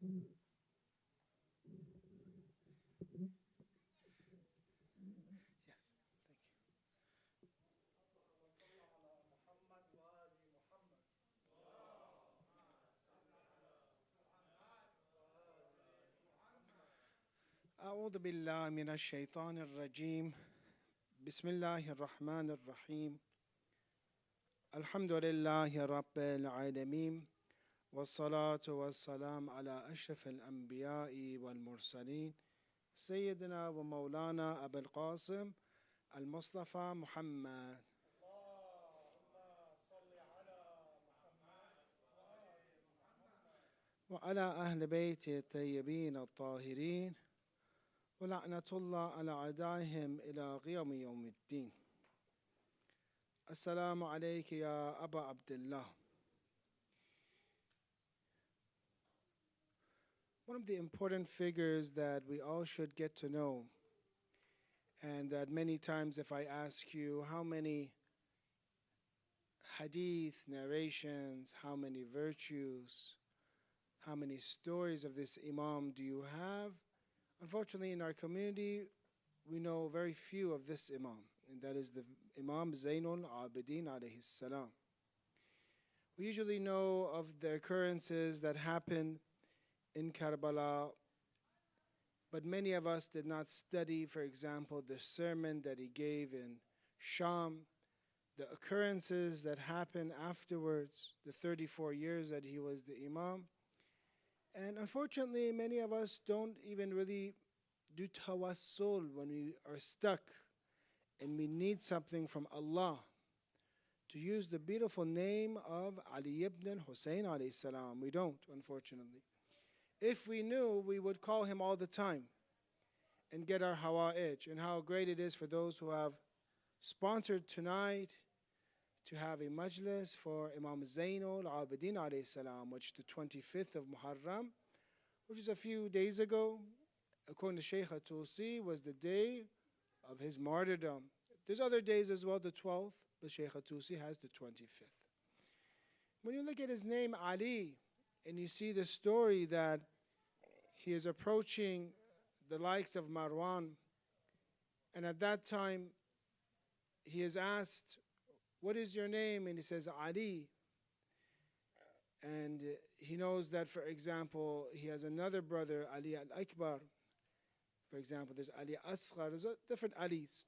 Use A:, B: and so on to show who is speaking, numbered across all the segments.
A: أعوذ بالله من الشيطان الرجيم بسم الله الرحمن الرحيم الحمد لله رب العالمين والصلاة والسلام على أشرف الأنبياء والمرسلين سيدنا ومولانا أبي القاسم المصطفى محمد وعلى أهل بيته الطيبين الطاهرين ولعنة الله على أعدائهم إلى قيام يوم الدين. السلام عليك يا أبا عبد الله. One of the important figures that we all should get to know, and that many times if I ask you how many hadith narrations, how many virtues, how many stories of this Imam do you have? Unfortunately, in our community, we know very few of this Imam, and that is the Imam Zainul Abidin alayhi salam. We usually know of the occurrences that happened in Karbala, but many of us did not study, for example, the sermon that he gave in Sham, the occurrences that happened afterwards, the 34 years that he was the Imam. And unfortunately, many of us don't even really do tawassul when we are stuck and we need something from Allah, to use the beautiful name of Ali ibn Hussein alayhi salam. We don't, unfortunately. If we knew, we would call him all the time and get our hawa'ij. And how great it is for those who have sponsored tonight to have a majlis for Imam Zainul Abidin alayhi salam, which the 25th of Muharram, which is a few days ago, according to Shaykh Tusi, was the day of his martyrdom. There's other days as well, the 12th, but Shaykh Tusi has the 25th. When you look at his name, Ali, and you see the story that he is approaching the likes of Marwan, and at that time he is asked, "What is your name?" And he says, "Ali." And he knows that, for example, he has another brother, Ali al-Akbar. For example, there's Ali Asghar, there's different Alis.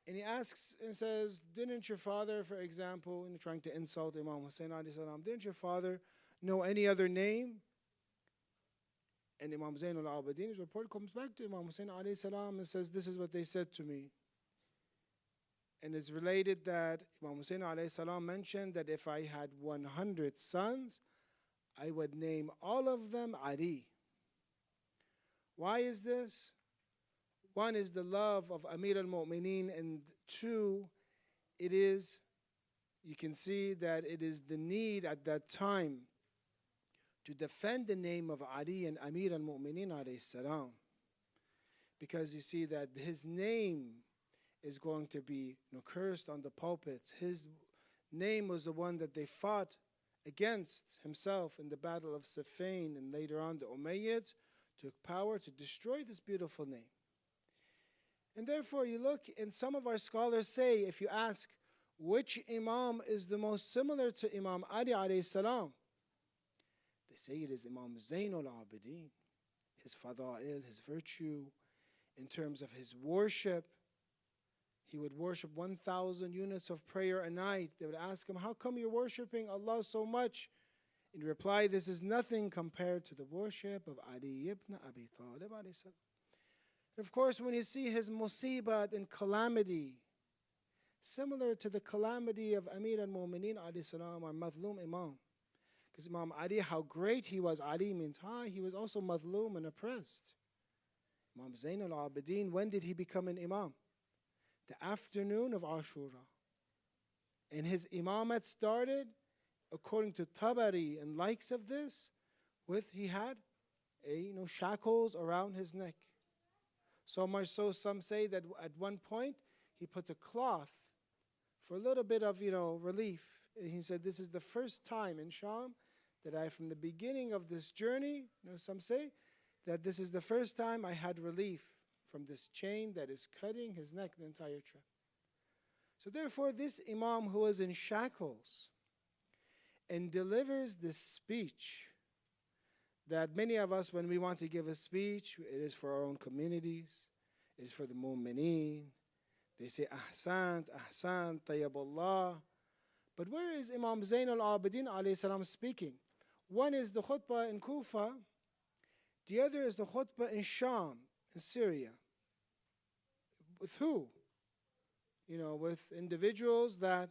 A: And he asks and says, "Didn't your father," for example, in trying to insult Imam Hussein alayhi salam, "didn't your father know any other name?" And Imam Zainul Abidin's report comes back to Imam Hussein alayhi salam and says, "This is what they said to me." And it's related that Imam Hussein alayhi salam mentioned that if I had 100 sons, I would name all of them Ali. Why is this? One is the love of Amir al-Mu'mineen, and two, you can see that it is the need at that time to defend the name of Ali and Amir al-Mu'mineen alayhi salam. Because you see that his name is going to be cursed on the pulpits. His name was the one that they fought against himself in the battle of Siffin, and later on the Umayyads took power to destroy this beautiful name. And therefore you look, and some of our scholars say, if you ask which Imam is the most similar to Imam Ali alayhi salam, they say it is Imam Zainul Abidin. His fada'il, his virtue, in terms of his worship. He would worship 1,000 units of prayer a night. They would ask him, "How come you're worshiping Allah so much?" In reply, "This is nothing compared to the worship of Ali ibn Abi Talib alayhi salam." And of course, when you see his musibat and calamity, similar to the calamity of Amir al-Mu'mineen alayhi salam, or Madlum Imam. Because Imam Ali, how great he was, Ali means high, he was also Madlum and oppressed. Imam Zainul Abidin, when did he become an Imam? The afternoon of Ashura. And his imamat started, according to Tabari and likes of this, with he had shackles around his neck. So much so, some say that at one point he puts a cloth for a little bit of relief. And he said this is the first time in Sham that I, from the beginning of this journey, some say, that this is the first time I had relief from this chain that is cutting his neck the entire trip. So therefore, this Imam who was in shackles and delivers this speech that many of us, when we want to give a speech, it is for our own communities, it is for the mu'mineen. They say, Ahsant, Ahsant, Tayyibullah. But where is Imam Zain al-Abidin alayhi salam speaking? One is the khutbah in Kufa, the other is the khutbah in Sham, in Syria. With who? With individuals that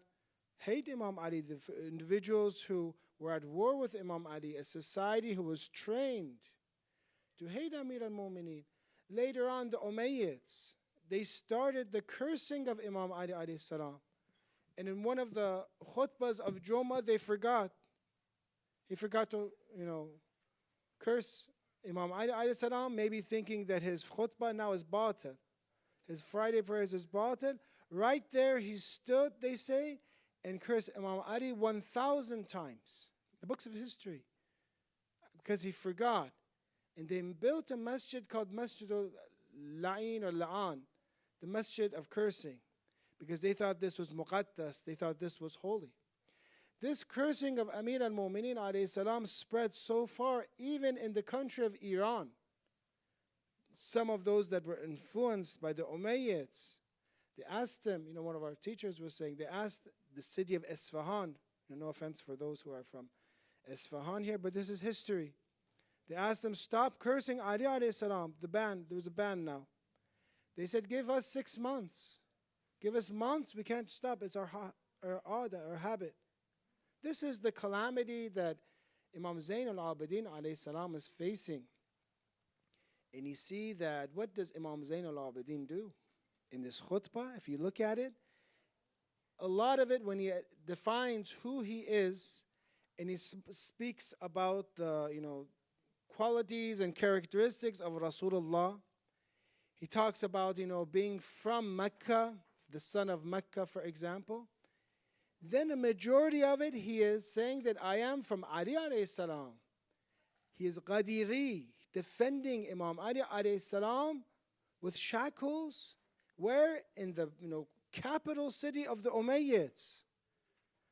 A: hate Imam Ali, the individuals who were at war with Imam Ali, a society who was trained to hate Amir al-Mu'mineen. Later on, the Umayyads, they started the cursing of Imam Ali alayhi salam. And in one of the khutbahs of Jummah, they forgot. He forgot to, curse Imam Ali alayhi salam, maybe thinking that his khutbah now is batil. His Friday prayers is batil. Right there, he stood, they say, and cursed Imam Ali 1,000 times. The books of history. Because he forgot. And they built a masjid called Masjid al-La'in or La'an, the masjid of cursing, because they thought this was muqaddas, they thought this was holy. This cursing of Amir al-Mu'mineen alayhi salam spread so far, even in the country of Iran. Some of those that were influenced by the Umayyads, they asked them, one of our teachers was saying, they asked the city of Isfahan, no offense for those who are from Isfahan here, but this is history. They asked them, stop cursing Ali alayhi salam, the ban, there was a ban now. They said, give us 6 months. Give us months, we can't stop, it's our habit. This is the calamity that Imam Zain al-Abidin alayhi salam is facing. And you see that, what does Imam Zain al-Abidin do? In this khutbah, if you look at it, a lot of it when he defines who he is, and he speaks about the, qualities and characteristics of Rasulullah. He talks about, being from Mecca, the son of Mecca, for example. Then a majority of it, he is saying that I am from Ali alayhi salam. He is Qadiri, defending Imam Ali alayhi salam with shackles, where? In the capital city of the Umayyads.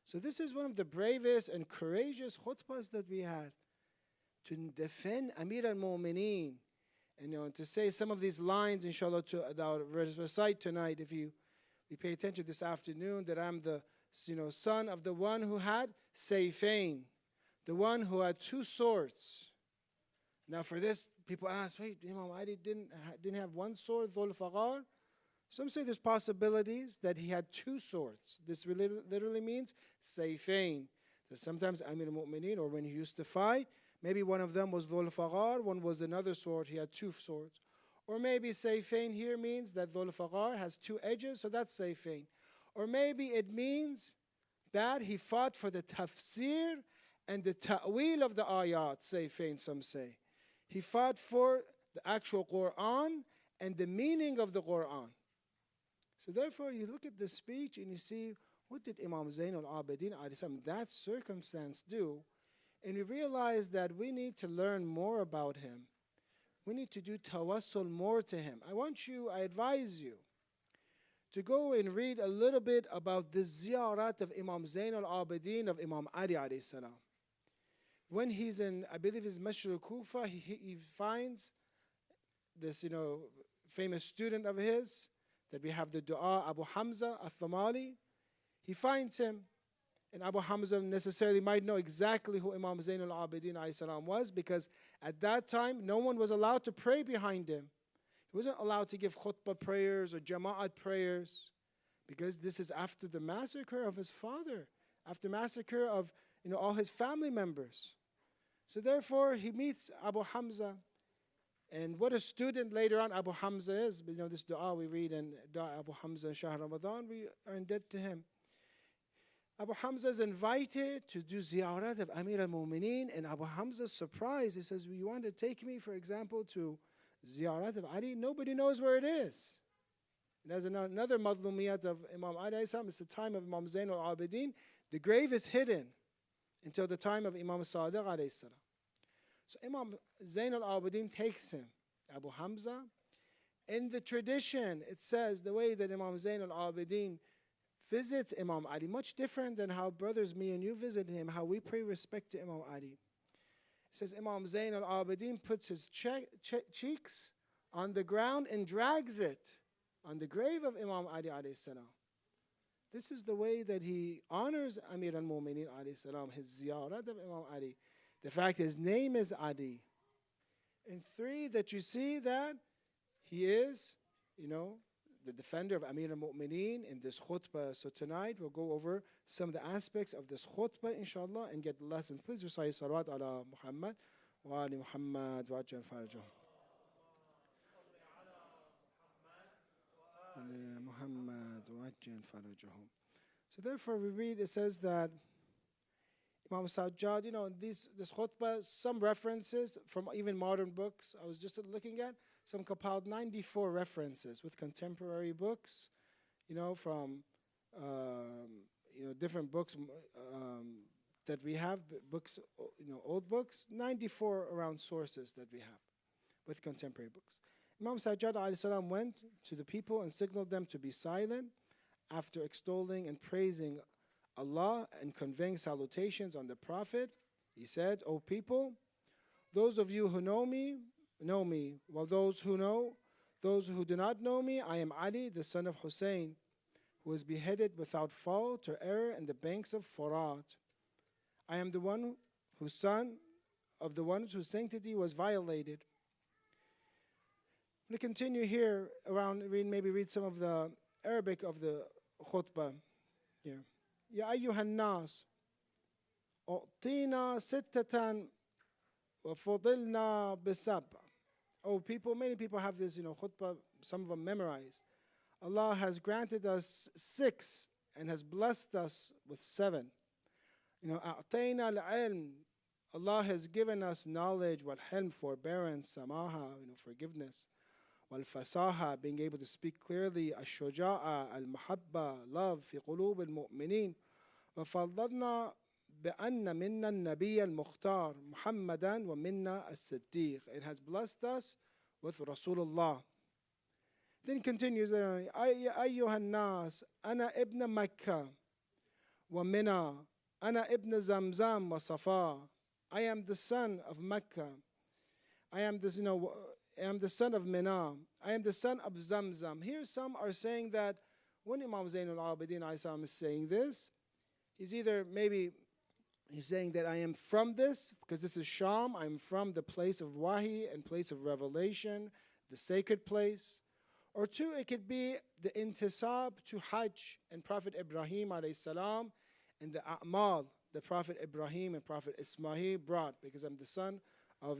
A: So this is one of the bravest and courageous khutbahs that we had, to defend Amir al-Mu'mineen. And to say some of these lines, inshallah, that I'll recite tonight, if you pay attention this afternoon, that I'm the son of the one who had sayfain, the one who had 2 swords. Now for this, people ask, wait, Imam Ali didn't have 1 sword, Dhul Faqar? Some say there's possibilities that he had 2 swords. This literally means sayfain. So sometimes Amir al-Mu'mineen, or when he used to fight, maybe one of them was Dhul Faqar, one was another sword, he had 2 swords. Or maybe sayfain here means that Dhul Faqar has 2 edges, so that's sayfain. Or maybe it means that he fought for the tafsir and the ta'wil of the ayat, sayfain, some say. He fought for the actual Quran and the meaning of the Quran. So therefore, you look at the speech and you see, what did Imam Zain al-Abidin that circumstance do? And we realize that we need to learn more about him. We need to do tawassul more to him. I advise you to go and read a little bit about the ziyarat of Imam Zain al-Abidin of Imam Ali alayhi salam. When he's in, I believe it's Masjid al-Kufa, he finds this, famous student of his, that we have the dua, Abu Hamza al-Thamali. He finds him, and Abu Hamza necessarily might know exactly who Imam Zain al-Abidin alayhi salam was, because at that time, no one was allowed to pray behind him. He wasn't allowed to give khutbah prayers or jama'at prayers, because this is after the massacre of his father, after massacre of all his family members. So therefore, he meets Abu Hamza. And what a student later on Abu Hamza is. This dua we read in Dua Abu Hamza in Shahr Ramadan, we are indebted to him. Abu Hamza is invited to do ziyarat of Amir al-Mu'mineen, and Abu Hamza is surprised. He says, you want to take me, for example, to ziyarat of Ali? Nobody knows where it is. There's another mazlumiyat of Imam Ali. It's the time of Imam Zain al-Abidin. The grave is hidden. until the time of Imam Sadiq alayhi salam. So Imam Zain al-Abidin takes him, Abu Hamza. In the tradition, it says the way that Imam Zain al-Abidin visits Imam Ali, much different than how brothers, me and you visit him, how we pay respect to Imam Ali. It says Imam Zain al-Abidin puts his cheeks on the ground and drags it on the grave of Imam Ali alayhi salam. This is the way that he honors Amir al-Mu'mineen alayhi salam, his ziyarat of Imam Ali. The fact his name is Ali. And 3, that you see that he is, the defender of Amir al-Mu'mineen in this khutbah. So tonight we'll go over some of the aspects of this khutbah, inshallah, and get lessons. Please recite salawat ala Muhammad wa ali Muhammad wa ajal farajah. Muhammad wa ajal farajah. So therefore we read, it says that Imam Sajjad, this khutbah, some references from even modern books, I was just looking at, some compiled 94 references with contemporary books, from, different books that we have, books, old books, 94 around sources that we have with contemporary books. Imam Sajjad alayhi salam went to the people and signaled them to be silent after extolling and praising Allah and conveying salutations on the Prophet. He said, O people, those of you who know me, while those who do not know me, I am Ali, the son of Hussein, who was beheaded without fault or error in the banks of Furat. I am the one whose son of the ones whose sanctity was violated. I'm going to continue here around, maybe read some of the Arabic of the khutbah here. يا أيها الناس أعطينا ستة وفضلنا بسبع. Oh people, many people have this, khutbah, some of them memorized. Allah has granted us 6 and has blessed us with 7. أعطينا العلم. Allah has given us knowledge, والحلم, forbearance, سماحة, forgiveness. والفصاحة, being able to speak clearly, الشجاعة, المحبة, love, في قلوب المؤمنين. وفضلنا بأن منا النبي المختار محمدا ومنا الصديق. It has blessed us with Rasulullah. Then continues, أيها الناس أنا ابن مكة ومنى أنا ابن زمزم وصفا. I am the son of Mecca. I am this, I am the son of Mina. I am the son of Zamzam. Here some are saying that when Imam Zain al-Abidin is saying this, he's either maybe he's saying that I am from this, because this is Sham, I'm from the place of Wahi and place of revelation, the sacred place. Or 2, it could be the intisab to Hajj and Prophet Ibrahim alayhi salam and the a'mal the Prophet Ibrahim and Prophet Ismail brought, because I'm the son of,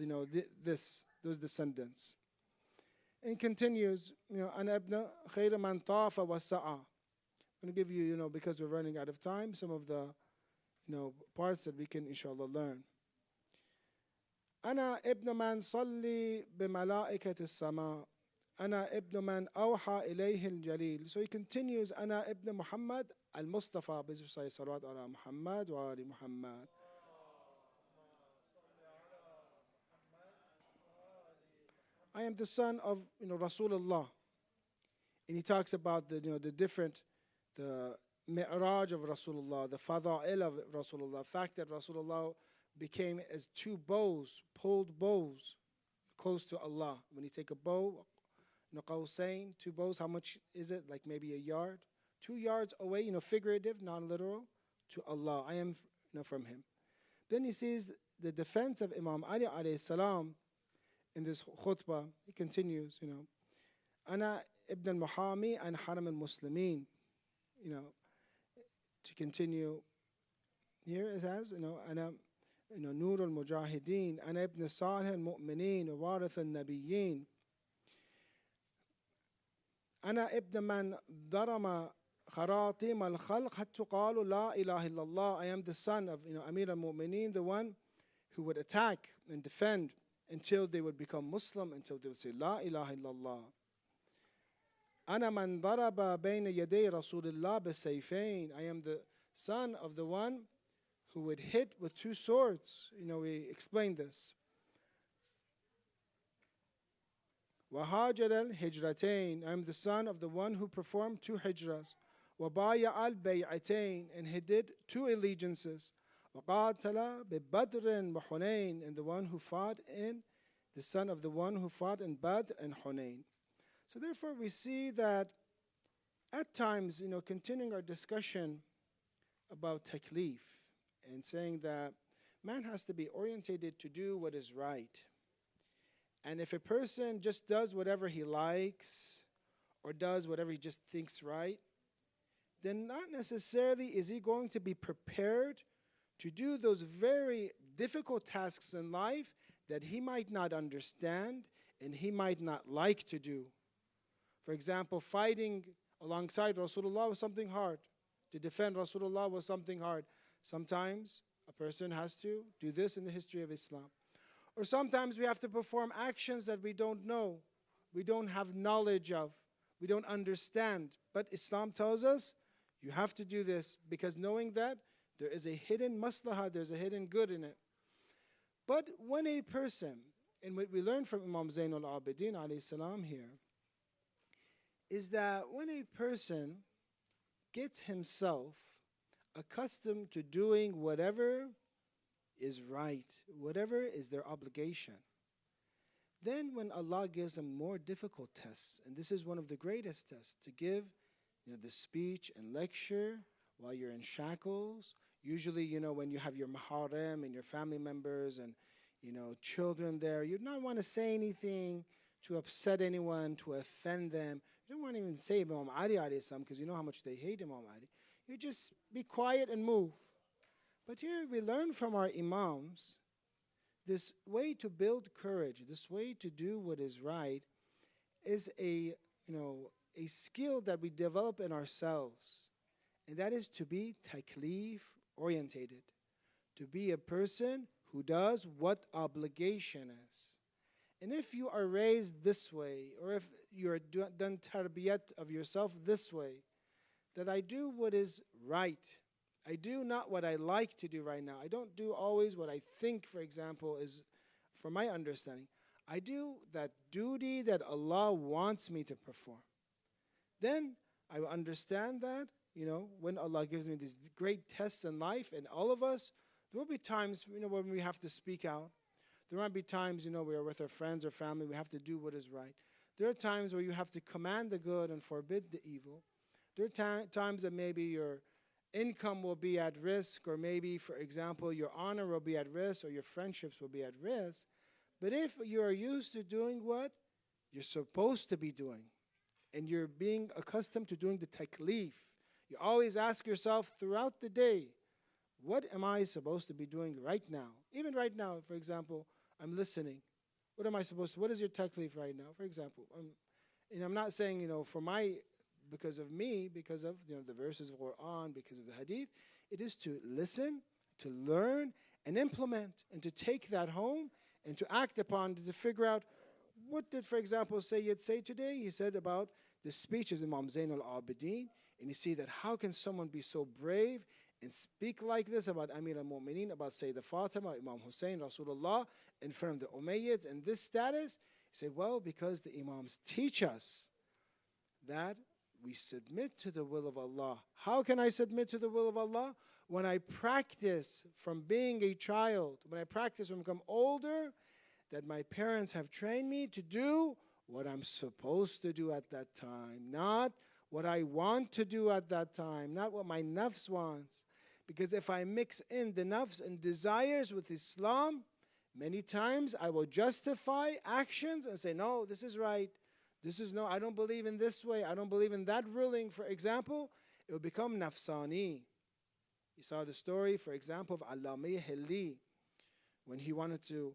A: those descendants. And continues, أنا ابن خير من طاف وسعى. I'm going to give you, because we're running out of time, some of the, parts that we can, inshallah, learn. أنا ابن من صلي بملائكة السماء. أنا ابن من أوحى إليه الجليل. So he continues, أنا ابن محمد المصطفى. Please recite salawat ala Muhammad wa ali Muhammad. I am the son of, Rasulullah. And he talks about the, the mi'raj of Rasulullah, the fada'il of Rasulullah, the fact that Rasulullah became as 2 bows, pulled bows, close to Allah. When you take a bow, qawsayn, 2 bows, how much is it? Like maybe a yard? 2 yards away, figurative, non-literal, to Allah. I am from him. Then he sees the defense of Imam Ali alayhi salam in this khutbah. He continues, أنا ابن المحامي عن حرم المسلمين. To continue, here it says, أنا نور المجاهدين أنا ابن صالح المؤمنين ووارث النبيين. أنا ابن من ضرم خراطيم الخلق حتى قالوا لا إله إلا الله. I am the son of Amir al-Mu'mineen, the one who would attack and defend until they would become Muslim, until they would say La ilaha illallah. أنا من ضرب بين يدي رسول الله بسيفين. I am the son of the one who would hit with two swords. We explained this. وَهَاجَرَ الْهِجْرَتَيْن. I am the son of the one who performed two hijras. وَبَايَعَ الْبَيْعَتَيْن. And he did two allegiances. وَقَاتَلَ بِبَدْرٍ وَحُنَيْن. And the one who fought in, the son of the one who fought in Badr and Hunayn. So therefore we see that at times, continuing our discussion about taklif and saying that man has to be orientated to do what is right. And if a person just does whatever he likes or does whatever he just thinks right, then not necessarily is he going to be prepared to do those very difficult tasks in life that he might not understand and he might not like to do. For example, fighting alongside Rasulullah was something hard. To defend Rasulullah was something hard. Sometimes a person has to do this in the history of Islam. Or sometimes we have to perform actions that we don't know, we don't have knowledge of, we don't understand. But Islam tells us you have to do this because knowing that there is a hidden maslahah, there's a hidden good in it. But when a person, and what we learn from Imam Zainul Abidin alayhi salam here, is that when a person gets himself accustomed to doing whatever is right, whatever is their obligation, then when Allah gives them more difficult tests, and this is one of the greatest tests, to give the speech and lecture while you're in shackles. Usually, when you have your maharim and your family members and children there, you don't want to say anything to upset anyone, to offend them. You don't want to even say Imam Ali alayhi salam because you know how much they hate Imam Ali. You just be quiet and move. But here we learn from our Imams this way to build courage, this way to do what is right is a skill that we develop in ourselves. And that is to be taklif orientated, to be a person who does what obligation is. And if you are raised this way, or if you're done tarbiyat of yourself this way, that I do what is right. I do not what I like to do right now. I don't do always what I think, for example, is from my understanding. I do that duty that Allah wants me to perform. Then I will understand that, when Allah gives me these great tests in life, and all of us, there will be times, when we have to speak out. There might be times, we are with our friends or family, we have to do what is right. There are times where you have to command the good and forbid the evil. There are times that maybe your income will be at risk, or maybe, for example, your honor will be at risk, or your friendships will be at risk. But if you are used to doing what you're supposed to be doing, and you're being accustomed to doing the taklif, you always ask yourself throughout the day, what am I supposed to be doing right now? Even right now, for example, I'm listening. What am I supposed to, what is your taklif right now? For example, I'm not saying, because of me, because of the verses of Quran, because of the hadith. It is to listen, to learn, and implement, and to take that home, and to act upon it, to figure out what did, for example, Sajjad say today? He said about the speech of Imam Zainul Abidin, and you see that how can someone be so brave and speak like this about Amir al-Mu'mineen, about Sayyidah Fatima, Imam Hussein, Rasulullah, in front of the Umayyads, and this status? He said, well, because the Imams teach us that we submit to the will of Allah. How can I submit to the will of Allah? When I practice from being a child, when I practice when I become older, that my parents have trained me to do what I'm supposed to do at that time, not what I want to do at that time, not what my nafs wants. Because if I mix in the nafs and desires with Islam, many times I will justify actions and say, no, this is right. No, I don't believe in this way. I don't believe in that ruling. For example, it will become nafsani. You saw the story, for example, of Allami Hilli, when he wanted to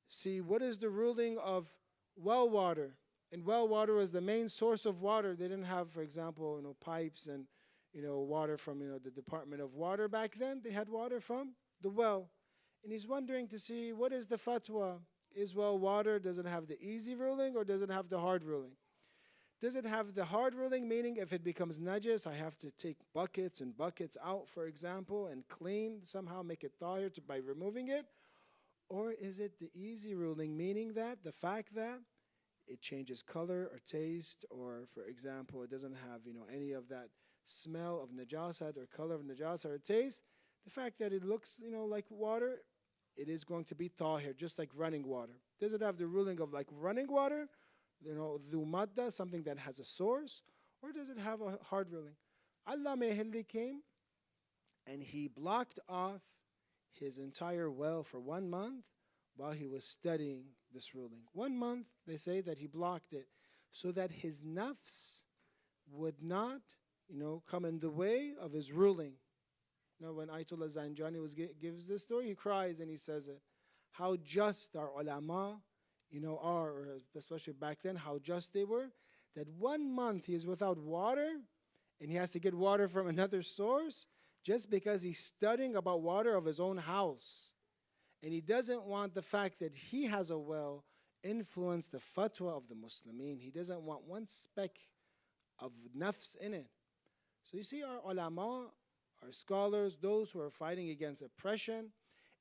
A: see what is the ruling of well water. And well water was the main source of water. They didn't have, for example, pipes and water from the Department of Water back then. They had water from the well. And he's wondering to see what is the fatwa. Is well water, does it have the easy ruling or does it have the hard ruling? Does it have the hard ruling, meaning if it becomes najis, I have to take buckets and buckets out, for example, and clean, somehow make it tahir by removing it? Or is it the easy ruling, meaning that the fact that it changes color or taste, or, for example, it doesn't have, any of that smell of najasat or color of najasat or taste, the fact that it looks, like water, it is going to be tahir, just like running water. Does it have the ruling of like running water? Dhu madda, something that has a source, or does it have a hard ruling? Allama Hilli came and he blocked off his entire well for 1 month while he was studying this ruling. 1 month, they say that he blocked it so that his nafs would not, come in the way of his ruling. When Ayatollah Zanjani gives this story, he cries and he says it. How just our ulama are, or especially back then, how just they were, that 1 month he is without water and he has to get water from another source just because he's studying about water of his own house. And he doesn't want the fact that he has a well influence the fatwa of the Muslimin. He doesn't want one speck of nafs in it. So you see, our ulama, our scholars, those who are fighting against oppression,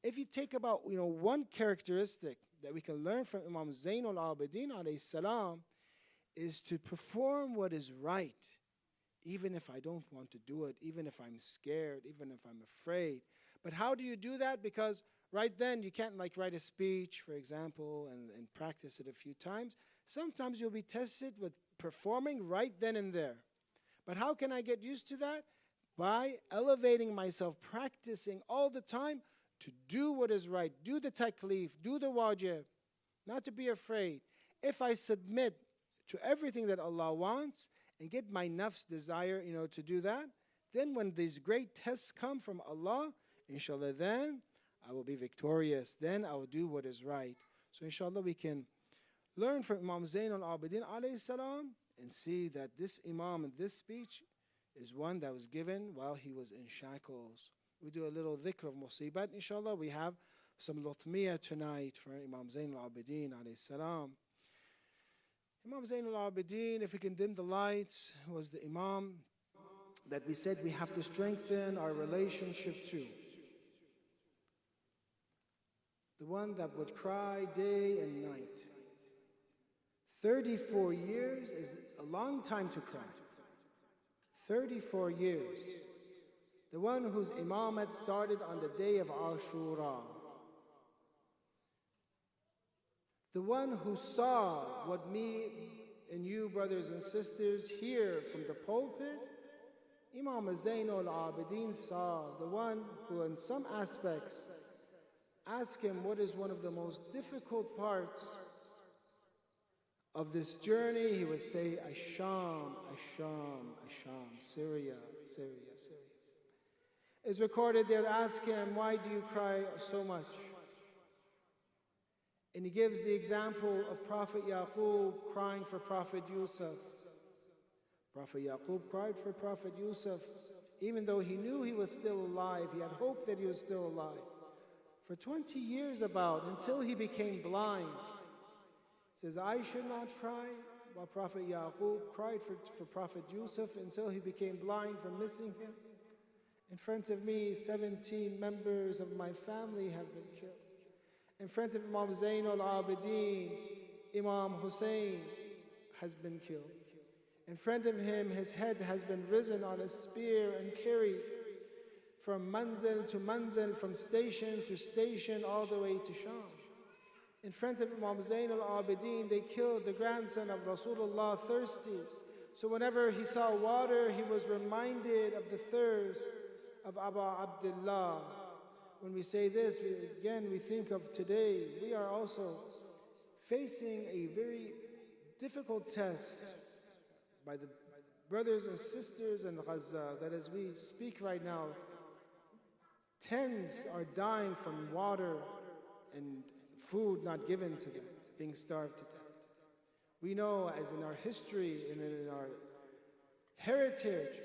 A: if you take about one characteristic that we can learn from Imam Zainul Abidin alayhi salam, is to perform what is right, even if I don't want to do it, even if I'm scared, even if I'm afraid. But how do you do that? Because right then you can't write a speech, for example, and practice it a few times. Sometimes you'll be tested with performing right then and there. But how can I get used to that? By elevating myself, practicing all the time to do what is right, do the taklif, do the wajib, not to be afraid. If I submit to everything that Allah wants and get my nafs desire, to do that, then when these great tests come from Allah, inshallah, then I will be victorious. Then I will do what is right. So inshallah, we can learn from Imam Zain al-Abidin alayhi salam and see that this Imam in this speech is one that was given while he was in shackles. We do a little dhikr of musibat. Inshallah, we have some lutmiyah tonight for Imam Zain al-Abidin alayhi salam. Imam Zain al-Abidin, if we can dim the lights, was the Imam that we said we have to strengthen our relationship to. The one that would cry day and night. 34 years is a long time to cry. 34 years. The one whose imamate started on the day of Ashura. The one who saw what me and you, brothers and sisters, hear from the pulpit. Imam Zain al-Abidin saw the one who in some aspects ask him what is one of the most difficult parts of this journey. He would say, Asham, Asham, Asham, Syria, Syria, Syria. It's recorded there, ask him, why do you cry so much? And he gives the example of Prophet Yaqub crying for Prophet Yusuf. Prophet Yaqub cried for Prophet Yusuf, even though he knew he was still alive. He had hope that he was still alive. For 20 years until he became blind. He says, I should not cry, while Prophet Yaqub cried for Prophet Yusuf until he became blind from missing him. In front of me, 17 members of my family have been killed. In front of Imam Zain al-Abidin, Imam Hussein has been killed. In front of him, his head has been risen on a spear and carried from manzil to manzil, from station to station, all the way to Sham. In front of Imam Zain al-Abidin, they killed the grandson of Rasulullah thirsty. So whenever he saw water, he was reminded of the thirst of Abu Abdullah. When we say this, we think of today. We are also facing a very difficult test by the brothers and sisters in Gaza, that as we speak right now, tens are dying from water and food not given to them, being starved to death. We know, as in our history and in our heritage,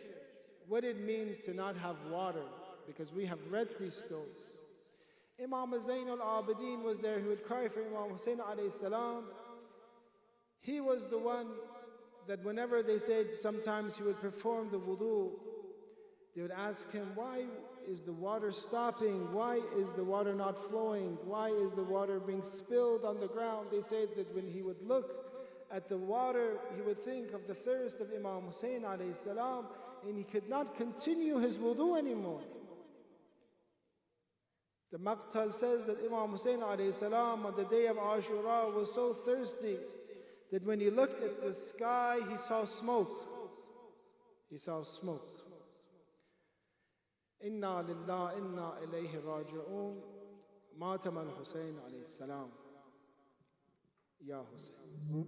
A: what it means to not have water, because we have read these stories. Imam Zain al-Abidin was there. He would cry for Imam Hussein alayhi salam. He was the one that whenever they said sometimes he would perform the wudu, they would ask him, why is the water stopping? Why is the water not flowing? Why is the water being spilled on the ground? They said that when he would look at the water, he would think of the thirst of Imam Hussein alayhi salam, and he could not continue his wudu anymore. The Maqtal says that Imam Hussein alayhi salam on the day of Ashura was so thirsty that when he looked at the sky, he saw smoke. He saw smoke. Inna lillah, inna ilayhi raji'un. Matam al-Hussein alayhi salam. Ya Hussein.